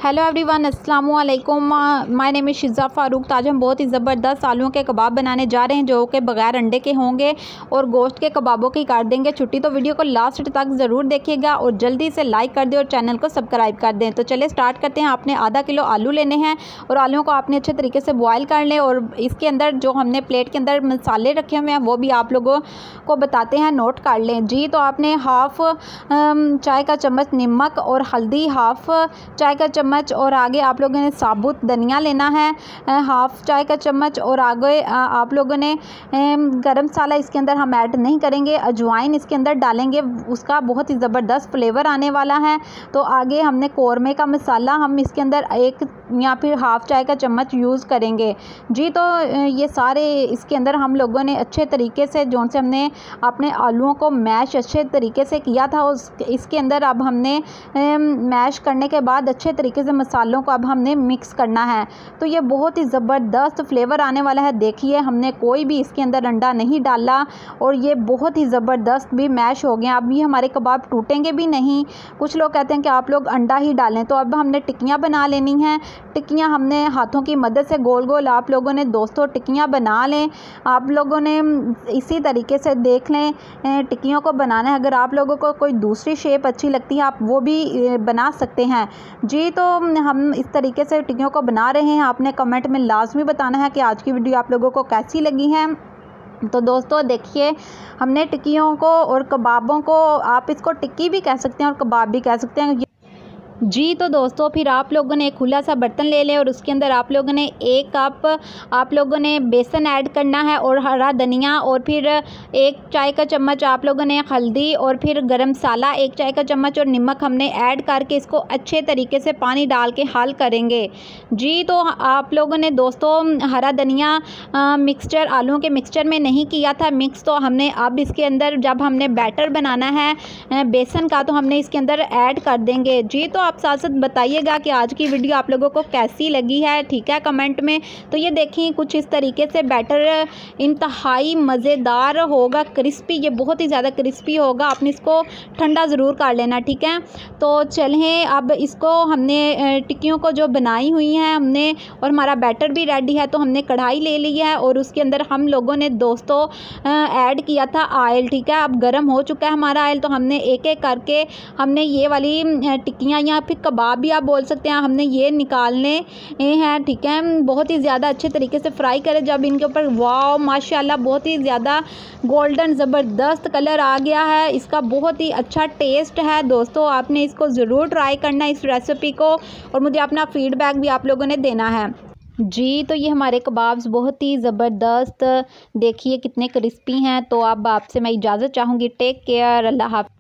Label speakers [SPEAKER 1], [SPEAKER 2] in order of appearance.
[SPEAKER 1] Hello everyone, अस्सलाम वालेकुम। My name is Shiza Farooq. तो आज हम बहुत ही ज़बरदस्त आलूओं के कबाब बनाने जा रहे हैं जो कि बग़ैर अंडे के होंगे और गोश्त के कबाबों की कर देंगे छुट्टी। तो वीडियो को लास्ट तक ज़रूर देखिएगा और जल्दी से लाइक कर दें और चैनल को सब्सक्राइब कर दें। तो चलिए स्टार्ट करते हैं। आपने आधा किलो आलू लेने हैं और आलूओं को आपने अच्छे तरीके से बॉयल कर लें और इसके अंदर जो हमने प्लेट के अंदर मसाले रखे हुए हैं वो भी आप लोगों को बताते हैं, नोट कर लें जी। तो आपने हाफ़ चाय का चम्मच नमक और हल्दी, हाफ़ चाय का चम्मच और आगे आप लोगों ने साबुत धनिया लेना है हाफ़ चाय का चम्मच और आगे आप लोगों ने गरम मसाला इसके अंदर हम ऐड नहीं करेंगे, अजवाइन इसके अंदर डालेंगे, उसका बहुत ही ज़बरदस्त फ्लेवर आने वाला है। तो आगे हमने कौरमे का मसाला हम इसके अंदर एक या फिर हाफ़ चाय का चम्मच यूज़ करेंगे जी। तो ये सारे इसके अंदर हम लोगों ने अच्छे तरीके से जो से हमने अपने आलूओं को मैश अच्छे तरीके से किया था इसके अंदर अब हमने मैश करने के बाद अच्छे तरीके से मसालों को अब हमने मिक्स करना है। तो ये बहुत ही ज़बरदस्त फ्लेवर आने वाला है। देखिए हमने कोई भी इसके अंदर अंडा नहीं डाला और ये बहुत ही ज़बरदस्त भी मैश हो गया। अब ये हमारे कबाब टूटेंगे भी नहीं। कुछ लोग कहते हैं कि आप लोग अंडा ही डालें। तो अब हमने टिक्कियाँ बना लेनी हैं। टिक्कियाँ हमने हाथों की मदद से गोल गोल आप लोगों ने दोस्तों टिक्कियाँ बना लें। आप लोगों ने इसी तरीके से देख लें टिक्कियों को बनाना है। अगर आप लोगों को कोई दूसरी शेप अच्छी लगती है आप वो भी बना सकते हैं जी। तो हम इस तरीके से टिक्कियों को बना रहे हैं। आपने कमेंट में लाजमी बताना है कि आज की वीडियो आप लोगों को कैसी लगी है। तो दोस्तों देखिए हमने टिक्कियों को और कबाबों को, आप इसको टिक्की भी कह सकते हैं और कबाब भी कह सकते हैं जी। तो दोस्तों फिर आप लोगों ने एक खुला सा बर्तन ले लें और उसके अंदर आप लोगों ने 1 कप आप लोगों ने बेसन ऐड करना है और हरा धनिया और फिर 1 चाय का चम्मच आप लोगों ने हल्दी और फिर गरम मसाला 1 चाय का चम्मच और नमक हमने ऐड करके इसको अच्छे तरीके से पानी डाल के हल करेंगे जी। तो आप लोगों ने दोस्तों हरा धनिया मिक्सचर आलूओं के मिक्सचर में नहीं किया था मिक्स। तो हमने अब इसके अंदर जब हमने बैटर बनाना है बेसन का तो हमने इसके अंदर ऐड कर देंगे जी। तो आप साथ साथ बताइएगा कि आज की वीडियो आप लोगों को कैसी लगी है, ठीक है, कमेंट में। तो ये देखिए कुछ इस तरीके से बैटर इंतहाई मज़ेदार होगा, क्रिस्पी, ये बहुत ही ज़्यादा क्रिस्पी होगा। आपने इसको ठंडा ज़रूर कर लेना, ठीक है। तो चलें अब इसको हमने टिक्कियों को जो बनाई हुई हैं हमने और हमारा बैटर भी रेडी है। तो हमने कढ़ाई ले ली है और उसके अंदर हम लोगों ने दोस्तों ऐड किया था ऑयल, ठीक है। अब गर्म हो चुका है हमारा ऑयल। तो हमने एक एक करके हमने ये वाली टिक्कियाँ या फिर कबाब भी आप बोल सकते हैं, हमने ये निकालने हैं, ठीक है। बहुत ही ज़्यादा अच्छे तरीके से फ्राई करें। जब इनके ऊपर वाव माशाल्लाह बहुत ही ज़्यादा गोल्डन ज़बरदस्त कलर आ गया है, इसका बहुत ही अच्छा टेस्ट है दोस्तों। आपने इसको ज़रूर ट्राई करना है इस रेसिपी को और मुझे अपना फीडबैक भी आप लोगों ने देना है जी। तो ये हमारे कबाब्स बहुत ही ज़बरदस्त देखिए कितने क्रिस्पी हैं। तो अब आपसे मैं इजाज़त चाहूँगी। टेक केयर, अल्लाह हाफ़िज़।